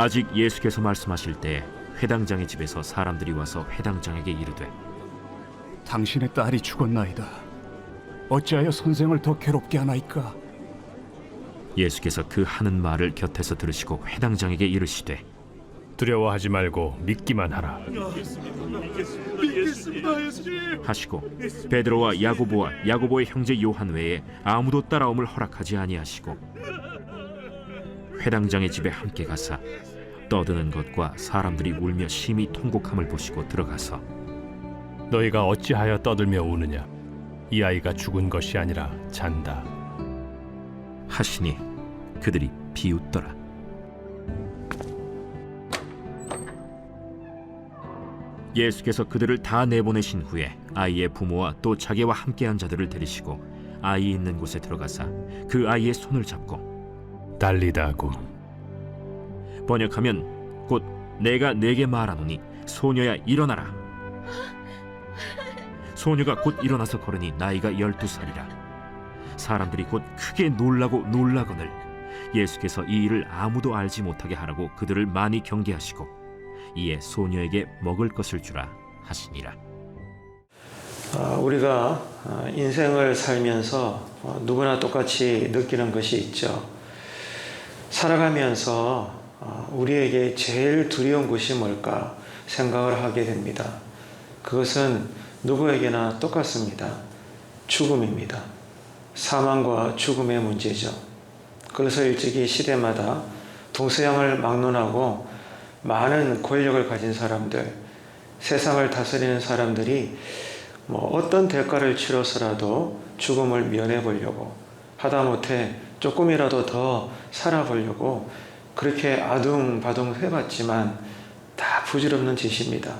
아직 예수께서 말씀하실 때 회당장의 집에서 사람들이 와서 회당장에게 이르되, 당신의 딸이 죽었나이다. 어찌하여 선생을 더 괴롭게 하나이까? 예수께서 그 하는 말을 곁에서 들으시고 회당장에게 이르시되, 두려워하지 말고 믿기만 하라. 하시고 베드로와 야고보의 형제 요한 외에 아무도 따라옴을 허락하지 아니하시고 회당장의 집에 함께 가사 떠드는 것과 사람들이 울며 심히 통곡함을 보시고 들어가서 너희가 어찌하여 떠들며 우느냐? 이 아이가 죽은 것이 아니라 잔다. 하시니 그들이 비웃더라. 예수께서 그들을 다 내보내신 후에 아이의 부모와 또 자기와 함께한 자들을 데리시고 아이 있는 곳에 들어가사 그 아이의 손을 잡고 달리다고. 번역하면 곧 내가 네게 말하노니 소녀야 일어나라. 소녀가 곧 일어나서 걸으니 나이가 12살이라. 사람들이 곧 크게 놀라거늘 예수께서 이 일을 아무도 알지 못하게 하라고 그들을 많이 경계하시고 이에 소녀에게 먹을 것을 주라 하시니라. 우리가 인생을 살면서 누구나 똑같이 느끼는 것이 있죠. 살아가면서 우리에게 제일 두려운 것이 뭘까 생각을 하게 됩니다. 그것은 누구에게나 똑같습니다. 죽음입니다. 사망과 죽음의 문제죠. 그래서 일찍이 시대마다 동서양을 막론하고 많은 권력을 가진 사람들, 세상을 다스리는 사람들이 어떤 대가를 치러서라도 죽음을 면해보려고, 하다못해 조금이라도 더 살아보려고 그렇게 아둥바둥 해봤지만 다 부질없는 짓입니다.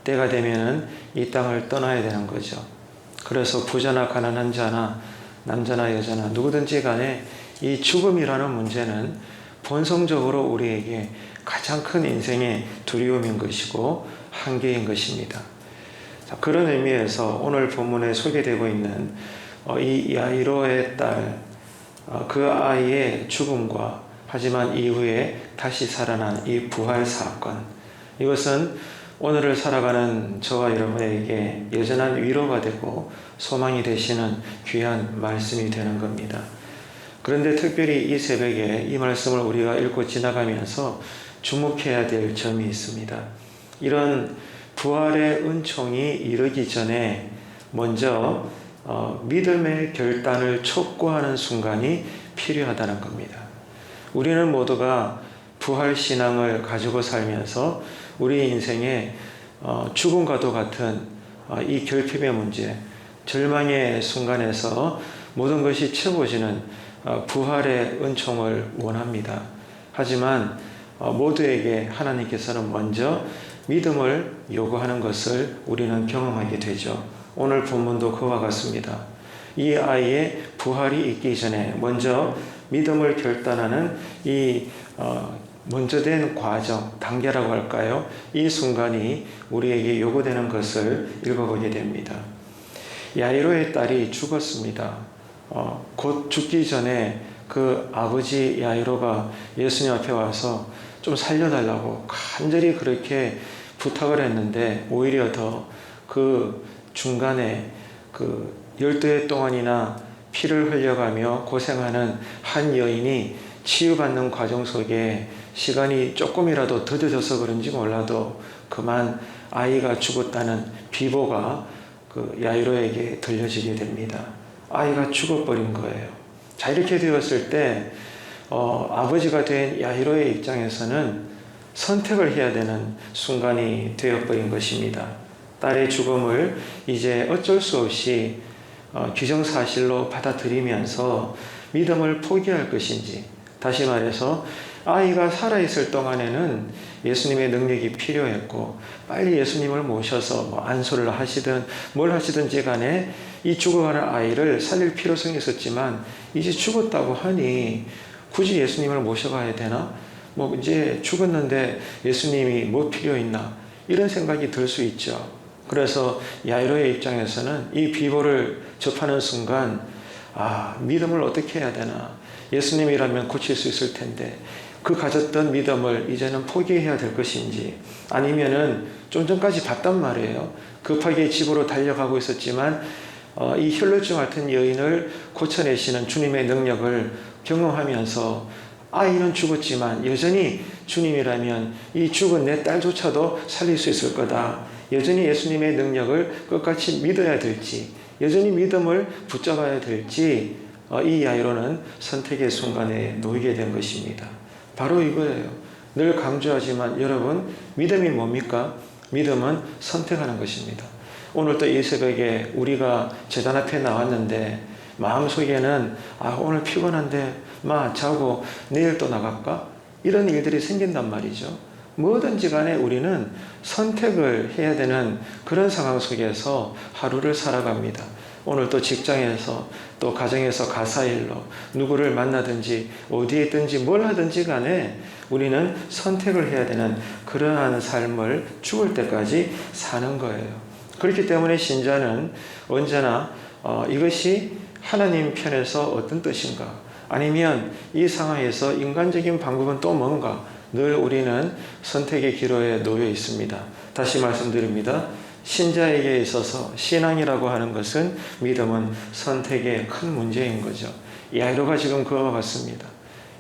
때가 되면은 이 땅을 떠나야 되는 거죠. 그래서 부자나 가난한 자나 남자나 여자나 누구든지 간에 이 죽음이라는 문제는 본성적으로 우리에게 가장 큰 인생의 두려움인 것이고 한계인 것입니다. 그런 의미에서 오늘 본문에 소개되고 있는 이 야이로의 딸, 그 아이의 죽음과 하지만 이후에 다시 살아난 이 부활 사건, 이것은 오늘을 살아가는 저와 여러분에게 여전한 위로가 되고 소망이 되시는 귀한 말씀이 되는 겁니다. 그런데 특별히 이 새벽에 이 말씀을 우리가 읽고 지나가면서 주목해야 될 점이 있습니다. 이런 부활의 은총이 이르기 전에 먼저 믿음의 결단을 촉구하는 순간이 필요하다는 겁니다. 우리는 모두가 부활 신앙을 가지고 살면서 우리 인생에 죽음과도 같은 이 결핍의 문제, 절망의 순간에서 모든 것이 채워지는 부활의 은총을 원합니다. 하지만 모두에게 하나님께서는 먼저 믿음을 요구하는 것을 우리는 경험하게 되죠. 오늘 본문도 그와 같습니다. 이 아이의 부활이 있기 전에 먼저 믿음을 결단하는 이 먼저 된 과정, 단계라고 할까요? 이 순간이 우리에게 요구되는 것을 읽어보게 됩니다. 야이로의 딸이 죽었습니다. 곧 죽기 전에 그 아버지 야이로가 예수님 앞에 와서 좀 살려달라고 간절히 그렇게 부탁을 했는데 오히려 더 그 중간에 그 12해 동안이나 피를 흘려가며 고생하는 한 여인이 치유받는 과정 속에 시간이 조금이라도 더뎌져서 그런지 몰라도 그만 아이가 죽었다는 비보가 그 야이로에게 들려지게 됩니다. 아이가 죽어버린 거예요. 자, 이렇게 되었을 때 아버지가 된 야이로의 입장에서는 선택을 해야 되는 순간이 되어버린 것입니다. 딸의 죽음을 이제 어쩔 수 없이 기정사실로 받아들이면서 믿음을 포기할 것인지, 다시 말해서 아이가 살아있을 동안에는 예수님의 능력이 필요했고 빨리 예수님을 모셔서 안수를 하시든 뭘 하시든지 간에 이 죽어가는 아이를 살릴 필요성이 있었지만 이제 죽었다고 하니 굳이 예수님을 모셔가야 되나? 이제 죽었는데 예수님이 뭐 필요 있나? 이런 생각이 들 수 있죠. 그래서 야이로의 입장에서는 이 비보를 접하는 순간 믿음을 어떻게 해야 되나? 예수님이라면 고칠 수 있을 텐데 그 가졌던 믿음을 이제는 포기해야 될 것인지, 아니면은 좀 전까지 봤단 말이에요. 급하게 집으로 달려가고 있었지만 이 혈루증 같은 여인을 고쳐내시는 주님의 능력을 경험하면서 아이는 죽었지만 여전히 주님이라면 이 죽은 내 딸조차도 살릴 수 있을 거다. 여전히 예수님의 능력을 끝까지 믿어야 될지, 여전히 믿음을 붙잡아야 될지, 이 야이로는 선택의 순간에 놓이게 된 것입니다. 바로 이거예요. 늘 강조하지만 여러분, 믿음이 뭡니까? 믿음은 선택하는 것입니다. 오늘 또 이 새벽에 우리가 제단 앞에 나왔는데 마음속에는 오늘 피곤한데 자고 내일 또 나갈까? 이런 일들이 생긴단 말이죠. 뭐든지 간에 우리는 선택을 해야 되는 그런 상황 속에서 하루를 살아갑니다. 오늘 또 직장에서 또 가정에서 가사일로 누구를 만나든지 어디에 있든지 뭘 하든지 간에 우리는 선택을 해야 되는 그러한 삶을 죽을 때까지 사는 거예요. 그렇기 때문에 신자는 언제나 이것이 하나님 편에서 어떤 뜻인가, 아니면 이 상황에서 인간적인 방법은 또 뭔가, 늘 우리는 선택의 기로에 놓여 있습니다. 다시 말씀드립니다. 신자에게 있어서 신앙이라고 하는 것은, 믿음은 선택의 큰 문제인 거죠. 야이로가 지금 그와 같습니다.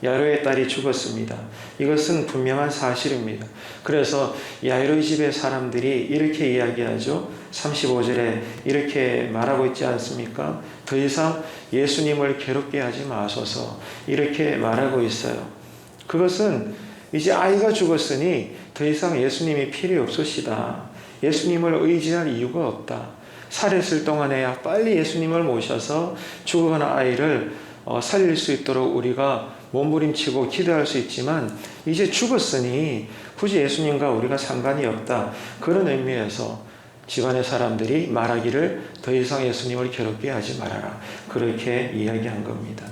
야이로의 딸이 죽었습니다. 이것은 분명한 사실입니다. 그래서 야이로의 집의 사람들이 이렇게 이야기하죠. 35절에 이렇게 말하고 있지 않습니까? 더 이상 예수님을 괴롭게 하지 마소서, 이렇게 말하고 있어요. 그것은 이제 아이가 죽었으니 더 이상 예수님이 필요 없으시다. 예수님을 의지할 이유가 없다. 살았을 동안에야 빨리 예수님을 모셔서 죽어가는 아이를 살릴 수 있도록 우리가 몸부림치고 기도할 수 있지만, 이제 죽었으니 굳이 예수님과 우리가 상관이 없다. 그런 의미에서 집안의 사람들이 말하기를 더 이상 예수님을 괴롭게 하지 말아라. 그렇게 이야기한 겁니다.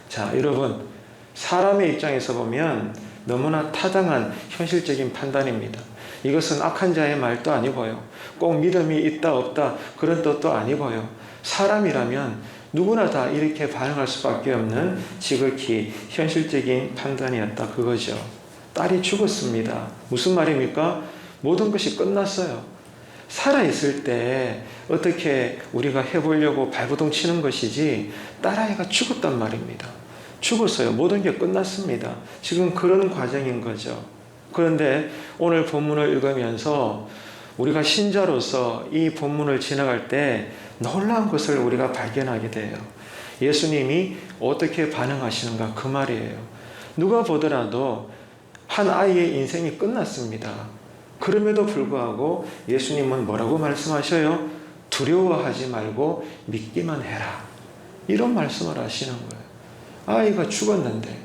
자, 여러분, 사람의 입장에서 보면 너무나 타당한 현실적인 판단입니다. 이것은 악한 자의 말도 아니고요. 꼭 믿음이 있다 없다 그런 뜻도 아니고요. 사람이라면 누구나 다 이렇게 반응할 수밖에 없는 지극히 현실적인 판단이었다, 그거죠. 딸이 죽었습니다. 무슨 말입니까? 모든 것이 끝났어요. 살아있을 때 어떻게 우리가 해보려고 발버둥 치는 것이지, 딸아이가 죽었단 말입니다. 죽었어요. 모든 게 끝났습니다. 지금 그런 과정인 거죠. 그런데 오늘 본문을 읽으면서 우리가 신자로서 이 본문을 지나갈 때 놀라운 것을 우리가 발견하게 돼요. 예수님이 어떻게 반응하시는가, 그 말이에요. 누가 보더라도 한 아이의 인생이 끝났습니다. 그럼에도 불구하고 예수님은 뭐라고 말씀하셔요? 두려워하지 말고 믿기만 해라. 이런 말씀을 하시는 거예요. 아이가 죽었는데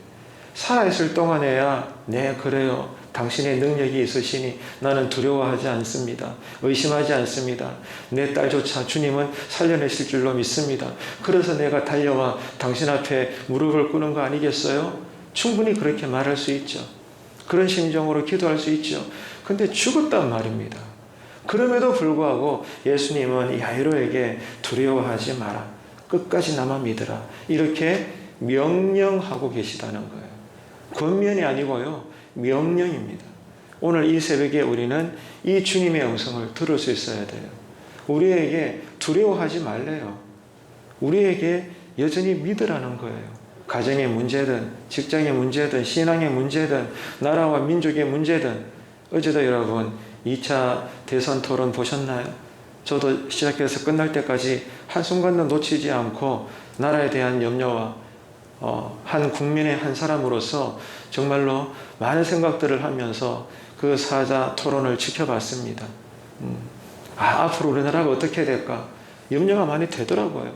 살아있을 동안에야 네, 그래요. 당신의 능력이 있으시니 나는 두려워하지 않습니다. 의심하지 않습니다. 내 딸조차 주님은 살려내실 줄로 믿습니다. 그래서 내가 달려와 당신 앞에 무릎을 꿇는 거 아니겠어요? 충분히 그렇게 말할 수 있죠. 그런 심정으로 기도할 수 있죠. 근데 죽었단 말입니다. 그럼에도 불구하고 예수님은 야이로에게 두려워하지 마라. 끝까지 나만 믿으라. 이렇게 명령하고 계시다는 거예요. 권면이 아니고요. 명령입니다. 오늘 이 새벽에 우리는 이 주님의 음성을 들을 수 있어야 돼요. 우리에게 두려워하지 말래요. 우리에게 여전히 믿으라는 거예요. 가정의 문제든 직장의 문제든 신앙의 문제든 나라와 민족의 문제든. 어제도 여러분 2차 대선 토론 보셨나요? 저도 시작해서 끝날 때까지 한순간도 놓치지 않고 나라에 대한 염려와 한 국민의 한 사람으로서 정말로 많은 생각들을 하면서 그 사자 토론을 지켜봤습니다. 앞으로 우리나라가 어떻게 될까? 염려가 많이 되더라고요.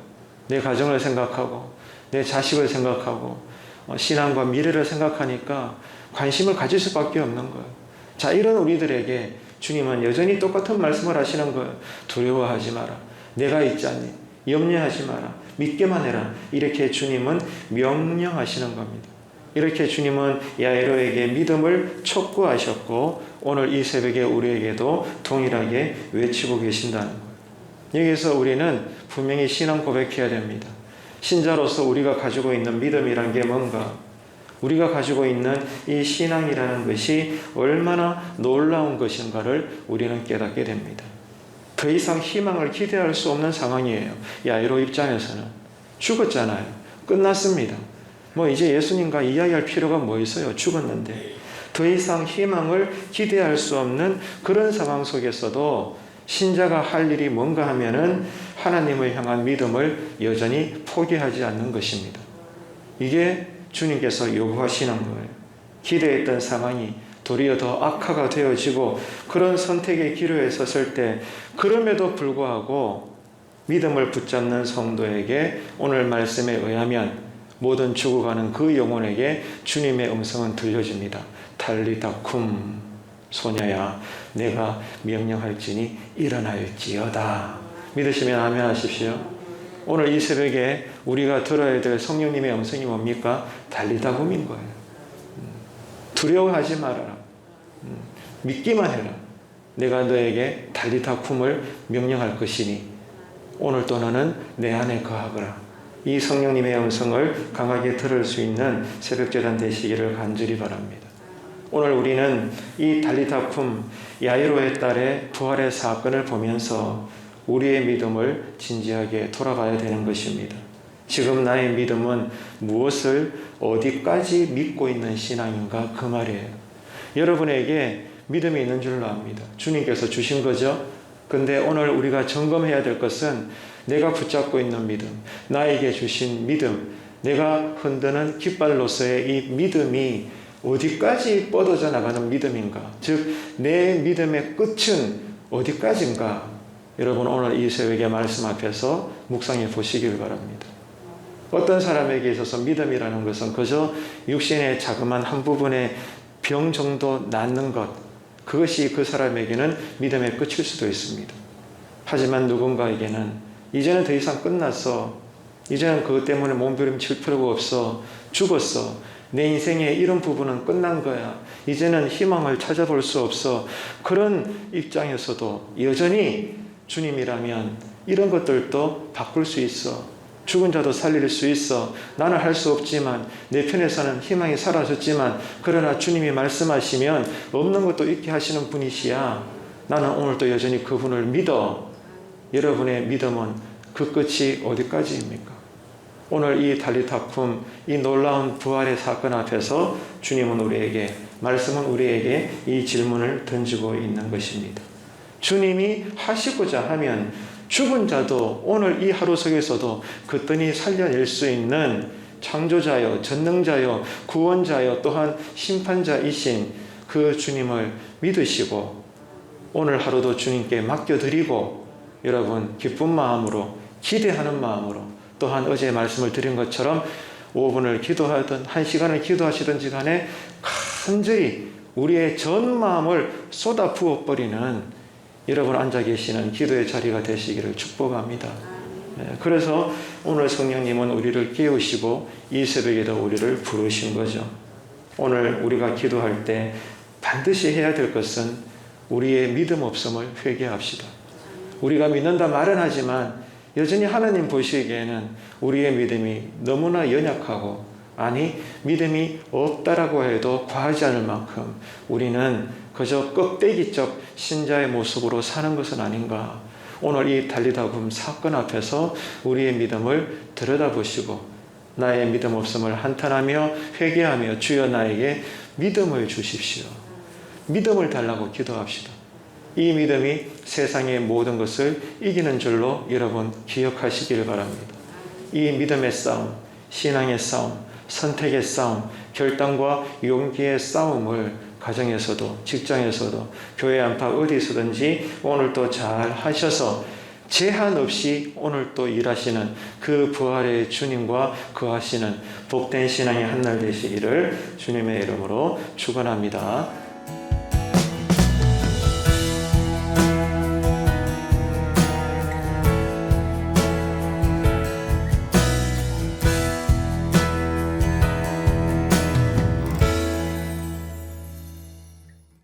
내 가정을 생각하고 내 자식을 생각하고 신앙과 미래를 생각하니까 관심을 가질 수밖에 없는 거예요. 자, 이런 우리들에게 주님은 여전히 똑같은 말씀을 하시는 거예요. 두려워하지 마라. 내가 있지 않니? 염려하지 마라. 믿기만 해라. 이렇게 주님은 명령하시는 겁니다. 이렇게 주님은 야이로에게 믿음을 촉구하셨고 오늘 이 새벽에 우리에게도 동일하게 외치고 계신다는 거예요. 여기서 우리는 분명히 신앙 고백해야 됩니다. 신자로서 우리가 가지고 있는 믿음이란 게 뭔가? 우리가 가지고 있는 이 신앙이라는 것이 얼마나 놀라운 것인가를 우리는 깨닫게 됩니다. 더 이상 희망을 기대할 수 없는 상황이에요. 야이로 입장에서는 죽었잖아요. 끝났습니다. 뭐 이제 예수님과 이야기할 필요가 뭐 있어요? 죽었는데. 더 이상 희망을 기대할 수 없는 그런 상황 속에서도 신자가 할 일이 뭔가 하면은 하나님을 향한 믿음을 여전히 포기하지 않는 것입니다. 이게 주님께서 요구하시는 거예요. 기대했던 상황이 도리어 더 악화가 되어지고 그런 선택의 기로에 섰을 때 그럼에도 불구하고 믿음을 붙잡는 성도에게 오늘 말씀에 의하면 모든 죽어가는 그 영혼에게 주님의 음성은 들려집니다. 달리다 쿰, 소녀야 내가 명령할지니 일어날지어다. 믿으시면 아멘 하십시오. 오늘 이 새벽에 우리가 들어야 될 성령님의 음성이 뭡니까? 달리다 쿰인 거예요. 두려워하지 말아라. 믿기만 해라. 내가 너에게 달리다 쿰을 명령할 것이니 오늘 또 너는 내 안에 거하거라. 이 성령님의 음성을 강하게 들을 수 있는 새벽제단 되시기를 간절히 바랍니다. 오늘 우리는 이 달리다 쿰 야이로의 딸의 부활의 사건을 보면서 우리의 믿음을 진지하게 돌아봐야 되는 것입니다. 지금 나의 믿음은 무엇을 어디까지 믿고 있는 신앙인가 그 말이에요. 여러분에게 믿음이 있는 줄로 압니다. 주님께서 주신 거죠. 근데 오늘 우리가 점검해야 될 것은 내가 붙잡고 있는 믿음, 나에게 주신 믿음, 내가 흔드는 깃발로서의 이 믿음이 어디까지 뻗어져 나가는 믿음인가? 즉, 내 믿음의 끝은 어디까지인가? 여러분 오늘 이 새벽의 말씀 앞에서 묵상해 보시길 바랍니다. 어떤 사람에게 있어서 믿음이라는 것은 그저 육신의 자그마한 한 부분의 병 정도 낫는 것, 그것이 그 사람에게는 믿음의 끝일 수도 있습니다. 하지만 누군가에게는 이제는 더 이상 끝났어. 이제는 그것 때문에 몸부림칠 필요가 없어. 죽었어. 내 인생의 이런 부분은 끝난 거야. 이제는 희망을 찾아볼 수 없어. 그런 입장에서도 여전히 주님이라면 이런 것들도 바꿀 수 있어. 죽은 자도 살릴 수 있어. 나는 할 수 없지만 내 편에서는 희망이 사라졌지만 그러나 주님이 말씀하시면 없는 것도 있게 하시는 분이시야. 나는 오늘도 여전히 그분을 믿어. 여러분의 믿음은 그 끝이 어디까지입니까? 오늘 이 달리다 쿰, 이 놀라운 부활의 사건 앞에서 주님은 우리에게, 말씀은 우리에게 이 질문을 던지고 있는 것입니다. 주님이 하시고자 하면 죽은 자도 오늘 이 하루 속에서도 그뜬히 살려낼 수 있는 창조자요, 전능자요, 구원자요, 또한 심판자이신 그 주님을 믿으시고 오늘 하루도 주님께 맡겨드리고 여러분 기쁜 마음으로 기대하는 마음으로 또한 어제 말씀을 드린 것처럼 5분을 기도하든 1시간을 기도하시든지 간에 간절히 우리의 전 마음을 쏟아 부어버리는 여러분 앉아 계시는 기도의 자리가 되시기를 축복합니다. 그래서 오늘 성령님은 우리를 깨우시고 이 새벽에도 우리를 부르신 거죠. 오늘 우리가 기도할 때 반드시 해야 될 것은 우리의 믿음 없음을 회개합시다. 우리가 믿는다 말은 하지만 여전히 하나님 보시기에는 우리의 믿음이 너무나 연약하고 아니 믿음이 없다라고 해도 과하지 않을 만큼 우리는 그저 껍데기적 신자의 모습으로 사는 것은 아닌가. 오늘 이 달리다 굼 사건 앞에서 우리의 믿음을 들여다보시고 나의 믿음 없음을 한탄하며 회개하며 주여 나에게 믿음을 주십시오. 믿음을 달라고 기도합시다. 이 믿음이 세상의 모든 것을 이기는 줄로 여러분 기억하시기를 바랍니다. 이 믿음의 싸움, 신앙의 싸움, 선택의 싸움, 결단과 용기의 싸움을 가정에서도 직장에서도 교회 안팎 어디서든지 오늘 또 잘 하셔서 제한 없이 오늘 또 일하시는 그 부활의 주님과 거하시는 복된 신앙의 한날 되시기를 주님의 이름으로 축원합니다.